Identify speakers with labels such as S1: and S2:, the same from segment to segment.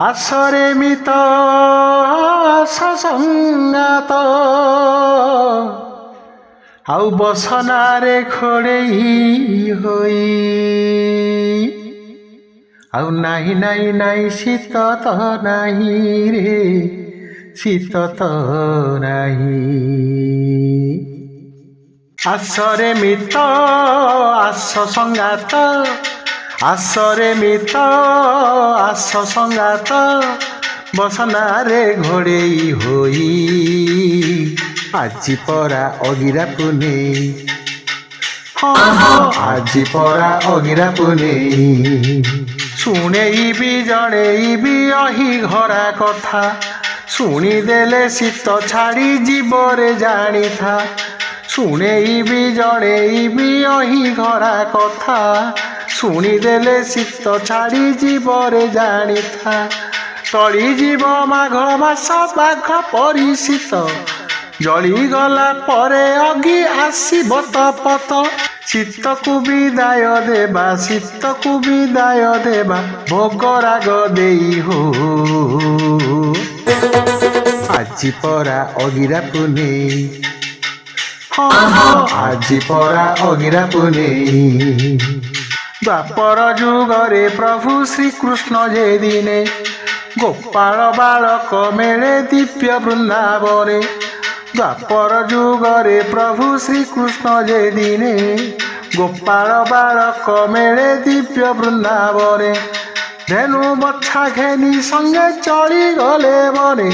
S1: ଆସରେ ମିତ ସସଙ୍ଗାତ ଆଉ ବସନାରେ ଖୋଡ଼େଇ ହୋଇ ଆଉ ନାହିଁ ନାହିଁ ନାହିଁ ଶୀତ ତ ନାହିଁ ରେ ଶୀତ ତ ନାହିଁ। ଆସରେ ମିତ ଆସ ସଙ୍ଗାତ ଆସରେ ମିତ ଆସ ସଙ୍ଗାତ ବସନାରେ ଘୋଡ଼େଇ ହୋଇ ଆଜି ପରା ଅଗିରା ପୁନେଇ ଆଜି ପରା ଅଗିରା ପୁନେଇ ଶୁଣେଇବି ଜଣେଇବି ଅହି ଘରା କଥା ଶୁଣିଦେଲେ ଶୀତ ଛାଡ଼ି ଯିବରେ ଜାଣିଥା ଶୁଣେଇବି ଜଣେଇବି ଅହି ଘରା କଥା ଶୁଣିଦେଲେ ଶୀତ ଛାଡ଼ି ଯିବରେ ଜାଣିଥା ଟଳିଯିବ ମାଘ ମାସ ବାଘ ପରି ଶୀତ ଜଳିଗଲା ପରେ ଅଗି ଆସିବ ତପତ ଶୀତକୁ ବିଦାୟ ଦେବା ଶୀତକୁ ବିଦାୟ ଦେବା ଭୋଗ ରାଗ ଦେଇ ହୋ ଆଜି ପରା ଅଗିରା ପୁନେଇ ଆଜି ପରା ଅଗିରା ପୁନେଇ ଦ୍ୱାପର ଯୁଗରେ ପ୍ରଭୁ ଶ୍ରୀକୃଷ୍ଣ ଯେ ଦିନେ ଗୋପାଳ ବାଳକ ମେଳେ ଦିବ୍ୟ ବୃନ୍ଦାବନେ ଦ୍ୱାପର ଯୁଗରେ ପ୍ରଭୁ ଶ୍ରୀକୃଷ୍ଣ ଯେ ଦିନେ ଗୋପାଳ ବାଳକ ମେଳେ ଦିବ୍ୟ ବୃନ୍ଦାବନେ ଧେନୁ ବଛା ଘେନି ସଙ୍ଗେ ଚଳିଗଲେ ବନେ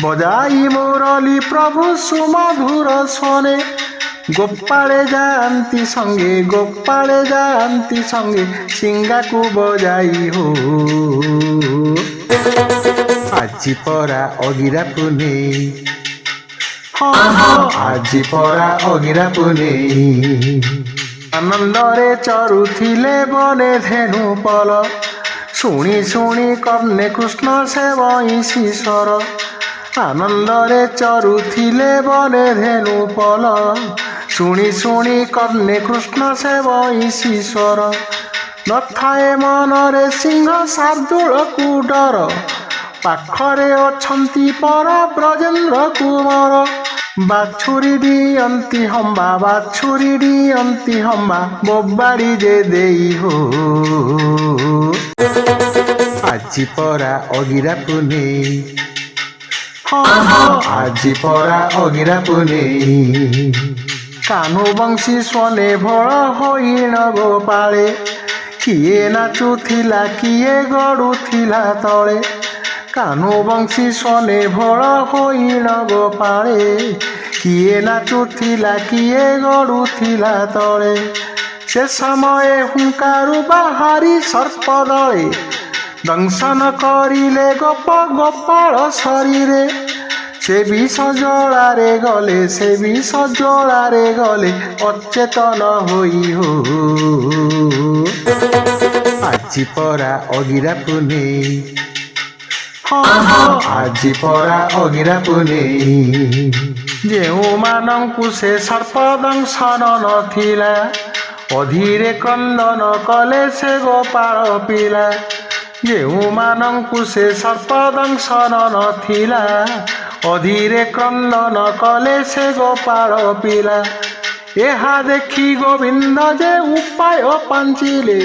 S1: ବଜାଇ ମୁରଲି ପ୍ରଭୁ ସୁମଧୁର ସ୍ୱନେ ଗୋପାଳେ ଯାଆନ୍ତି ସଙ୍ଗେ ସିଙ୍ଗାକୁ ବଜାଇ ହୋ ଆଜି ପରା ଅଗିରା ପୁନେଇ ଆଜି ପରା ଅଗିରା ପୁନେଇ ଆନନ୍ଦରେ ଚରୁଥିଲେ ବନେ ଧେନୁ ପଲ ଶୁଣି ଶୁଣି କର୍ଣ୍ଣେ କୃଷ୍ଣ ସେବଇଁ ସ୍ୱର ଆନନ୍ଦରେ ଚରୁଥିଲେ ବନେ ଧେନୁ ପଲ ଶୁଣି ଶୁଣି କର୍ଣ୍ଣେ କୃଷ୍ଣ ସେବଇଁ ସ୍ୱର ନଥାଏ ମନରେ ସିଂହ ଶାର୍ଦୂଳକୁ ଡର ପାଖରେ ଅଛନ୍ତି ପରା ବ୍ରଜେନ୍ଦ୍ର କୁମର ବାଛୁରୀ ଦିଅନ୍ତି ହମ୍ବା ବୋବାଡ଼ି ଯେ ଦେଇ ହୋ ଆଜି ପରା ଅଗିରା ପୁନେଇ ଆଜି ପରା ଅଗିରା ପୁନେଇ କାହ୍ନୁ ବଂଶୀ ସ୍ୱନେ ଭଳ ହୋଇଣ ଗୋପାଳେ କିଏ ନାଚୁଥିଲା କିଏ ଗଡ଼ୁଥିଲା ତଳେ କାହ୍ନୁ ବଂଶୀ ସ୍ୱନେ ଭଳ ହୋଇଣ ଗୋପାଳେ କିଏ ନାଚୁଥିଲା କିଏ ଗଡ଼ୁଥିଲା ତଳେ ସେ ସମୟେ ହୁଙ୍କାରୁ ବାହାରି ସର୍ପଦଳେ ଦଂଶନ କରିଲେ ଗୋପାଳ ଶରୀରେ ସେ ବିଷ ଜ୍ୱାଳାରେ ଗଲେ ଅଚେତନ ହୋଇ ହୋ ଆଜି ପରା ଅଗିରା ପୁନେଇ ଆଜି ପରା ଅଗିରା ପୁନେଇ ଯେଉଁମାନଙ୍କୁ ସେ ସର୍ପ ଦଂଶନ ନଥିଲା ଅଧୀରେ କ୍ରନ୍ଦନ କଲେ ସେ ଗୋପାଳ ପିଲା ଯେଉଁମାନଙ୍କୁ ସେ ସର୍ପ ଦଂଶନ ନଥିଲା ଅଧୀରେ କ୍ରନ୍ଦନ କଲେ ସେ ଗୋପାଳ ପିଲା ଏହା ଦେଖି ଗୋବିନ୍ଦ ଯେ ଉପାୟ ପାଞ୍ଚିଲେ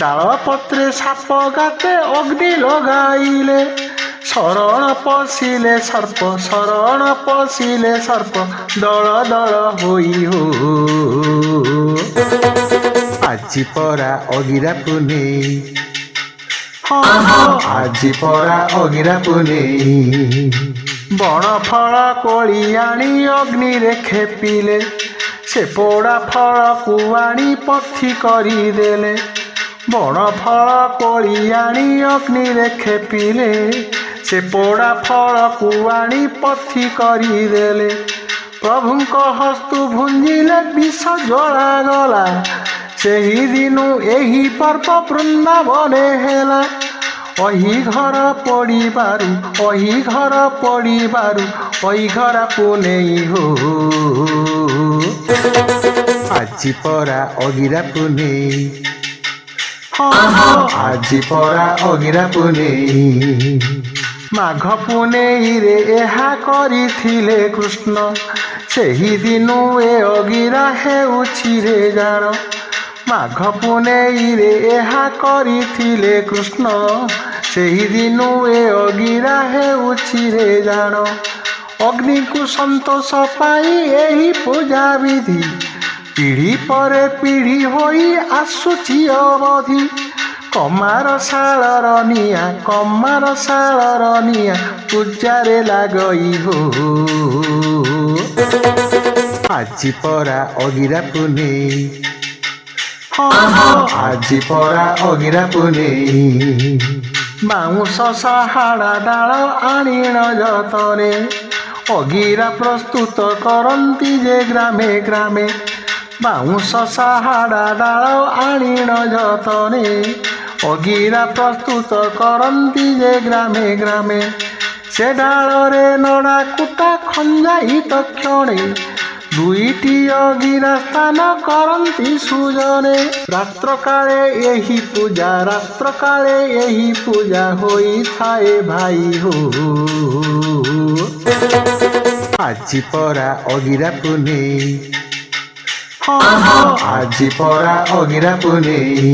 S1: ଡାଳ ପତ୍ରେ ସାପ ଗାତେ ଅଗ୍ନି ଲଗାଇଲେ ଶରଣ ପଶିଲେ ସର୍ପ ଦଳ ଦଳ ହୋଇ ହୋ ଆଜି ପରା ଅଗିରା ପୁନେଇ ଆଜି ପରା ଅଗିରା ପୁନେଇ ବଣ ଫଳ କୋଳି ଆଣି ଅଗ୍ନିରେ ଖେପିଲେ ସେ ପୋଡ଼ା ଫଳକୁ ଆଣି ପଥି କରିଦେଲେ ବଣ ଫଳ କୋଳି ଆଣି ଅଗ୍ନିରେ ଖେପିଲେ ସେ ପୋଡ଼ା ଫଳକୁ ଆଣି ପଥି କରିଦେଲେ ପ୍ରଭୁଙ୍କ ହସ୍ତୁ ଭୁଞ୍ଜିଲେ ବିଷ ଜଳାଗଲା ସେହି ଦିନୁ ଏହି ପର୍ବ ବୃନ୍ଦାବନେ ହେଲା ଅହି ଘର ପଡ଼ିବାରୁ ଅହି ଘର ପୁନେଇ ହୋ ଆଜି ପରା ଅଗିରା ପୁନେଇ ଆଜି ପରା ଅଗିରା ପୁନେଇ ମାଘ ପୁନେଇରେ ଏହା କରିଥିଲେ କୃଷ୍ଣ ସେହି ଦିନୁ ଏ ଅଗିରା ହେଉଛି ରେ ଜାଣ ମାଘ ପୁନେଇରେ ଏହା କରିଥିଲେ କୃଷ୍ଣ ସେହି ଦିନୁ ଏ ଅଗିରା ହେଉଛି ରେ ଜାଣ ଅଗ୍ନିକୁ ସନ୍ତୋଷ ପାଇଁ ଏହି ପୂଜା ବିଧି ପିଢ଼ି ପରେ ପିଢ଼ି ହୋଇ ଆସୁଛି ଅବଧି କମାର ଶାଳର ନିଆଁ ପୂଜାରେ ଲାଗଇ ହୋ ଆଜି ପରା ଅଗିରା ପୁନେଇ ଆଜି ପରା ଅଗିରା ପୁନେଇ ବାଉଁଶ ସାହାଡ଼ା ଡାଳ ଆଣିଣ ଯତନେ ଅଗିରା ପ୍ରସ୍ତୁତ କରନ୍ତି ଯେ ଗ୍ରାମେ ଗ୍ରାମେ ବାଉଁଶ ସାହାଡ଼ା ଡାଳ ଆଣିଣ ଯତନେ ଅଗିରା ପ୍ରସ୍ତୁତ କରନ୍ତି ଯେ ଗ୍ରାମେ ଗ୍ରାମେ ସେ ଡାଳରେ ନଡ଼ା କୁଟା ଖଞ୍ଜାଇ ତକ୍ଷଣେ ଦୁଇଟି ଅଗିରା ସ୍ଥାନ କରନ୍ତି ସୁଜନେ ରାତ୍ରକାଳେ ଏହି ପୂଜା ହୋଇଥାଏ ଭାଇ ହୋ ଆଜି ପରା ଅଗିରା ପୁନେଇ ଆଜି ପରା ଅଗିରା ପୁନେଇ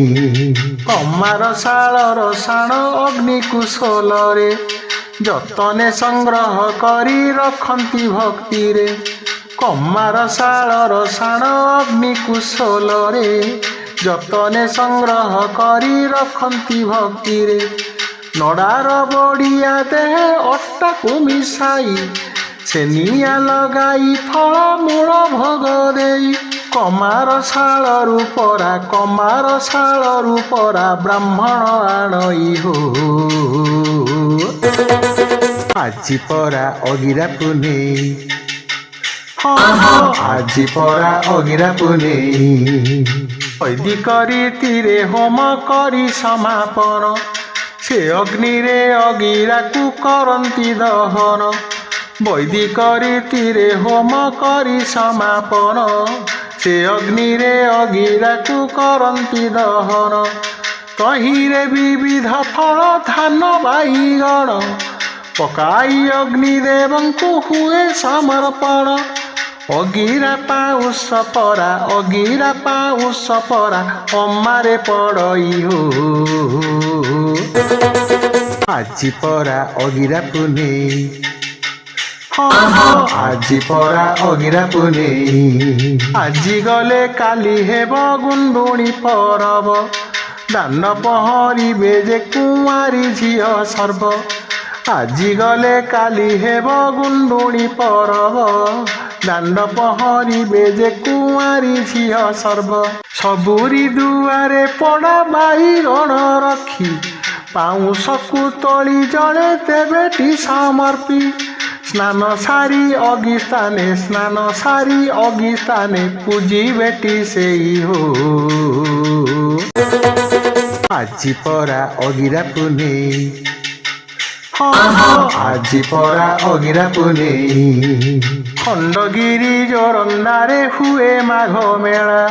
S1: କମାର ଶାଳର ଶାଣ ଅଗ୍ନିକୁଶଲରେ ଯତନେ ସଂଗ୍ରହ କରି ରଖନ୍ତି ଭକ୍ତିରେ କମାର ଶାଳର ଶାଣ ଅଗ୍ନିକୁଶଲରେ ଯତନେ ସଂଗ୍ରହ କରି ରଖନ୍ତି ଭକ୍ତିରେ ନଡ଼ାର ବଡ଼ିଆ ଦେହେ ଅଟାକୁ ମିଶାଇ ସେ ନିଆଁ ଲଗାଇ ଫଳମୂଳ ଭୋଗ ଦେଇ କମାର ଶାଳରୁ ପରା ବ୍ରାହ୍ମଣ ଆଣଇ ହୋ ଆଜି ପରା ଅଗିରା ପୁନେଇ ଆଜି ପରା ଅଗିରା ପୁନେଇ ବୈଦିକ ରୀତିରେ ହୋମ କରି ସମାପନ ସେ ଅଗ୍ନିରେ ଅଗିରାକୁ କରନ୍ତି ଦହନ ବୈଦିକ ରୀତିରେ ହୋମ କରି ସମାପନ ସେ ଅଗ୍ନିରେ ଅଗିରାକୁ କରନ୍ତି ଦହନ ତହିଁରେ ବିବିଧ ଫଳ ଧାନ ବାଇଗଣ ପକାଇ ଅଗ୍ନିଦେବଙ୍କୁ ହୁଏ ସମର୍ପଣ ଅଗିରା ପାଉଁଶ ପରା ଅମାରେ ପଡ଼ଇ ହୋ ଆଜି ପରା ଅଗିରା ପୁନେଇ ଆଜି ପରା ଅଗିରା ପୁନେଇ ଆଜି ଗଲେ କାଲି ହେବ ଗୁଣ୍ଡୁଣି ପରବ ଦାନ ପହଁରିବେ ଯେ କୁଆଁରୀ ଝିଅ ସର୍ବ ଆଜି ଗଲେ କାଲି ହେବ ଗୁଣ୍ଡୁଣି ପରବ ଦାଣ୍ଡ ପହଁରିବେ ଯେ କୁଆଁରୀ ଝିଅ ସର୍ବ ସବୁରି ଦୁଆରେ ପଡ଼ା ବାଇଗଣ ରଖି ପାଉଁଶକୁ ତୋଳି ଜଳେ ତେବେଟି ସମର୍ପି ସ୍ନାନ ସାରି ଅଗି ସ୍ଥାନେ ପୂଜିବେଟି ସେଇ ହୋ ଆଜି ପରା ଅଗିରା ପୁନେଇ ଆଜି ପରା ଅଗିରା ପୁନେଇ ଖଣ୍ଡଗିରି ଜୋରନ୍ଦାରେ ହୁଏ ମାଘ ମେଳା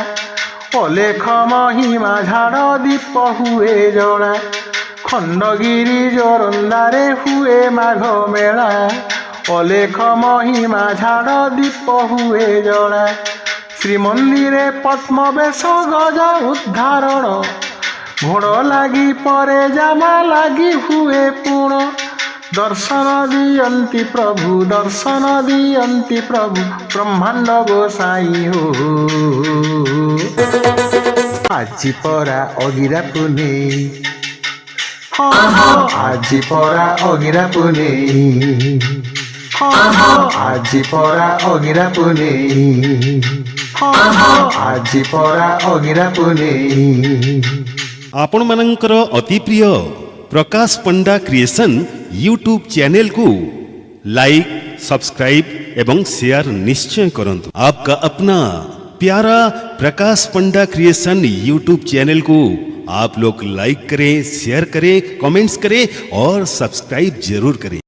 S1: ଅଲେଖ ମହିମା ଝାଡ଼ ଦୀପ ହୁଏ ଜଳା ଖଣ୍ଡଗିରି ଜୋରନ୍ଦାରେ ହୁଏ ମାଘ ମେଳା ଅଲେଖ ମହିମା ଝାଡ଼ ଦୀପ ହୁଏ ଜଳା ଶ୍ରୀମନ୍ଦିରେ ପଦ୍ମବେଶ ଗଜ ଉଦ୍ଧାରଣ ଘୋଡ଼ ଲାଗି ପରେ ଜାମା ଲାଗି ହୁଏ ପୁଣ ଦର୍ଶନ ଦିଅନ୍ତି ପ୍ରଭୁ ବ୍ରହ୍ମାଣ୍ଡ ଗୋସାଇ ହୋ ଆଜି ପରା ଅଗିରା ପୁନେଇ ଆଜି ପରା ଅଗିରା ପୁନେଇ ଆଜି ପରା ଅଗିରା ପୁନେଇ ଆଜି ପରା ଅଗିରା ପୁନେଇ
S2: आपण मानकर अति प्रिय प्रकाश पंडा क्रिएशन यूट्यूब चैनल को लाइक सब्सक्राइब एवं शेयर निश्चय करंतु। आपका अपना प्यारा प्रकाश पंडा क्रिएशन यूट्यूब चैनल को आप लोग लाइक करें, शेयर करें, कमेंट्स करें और सब्सक्राइब जरूर करें।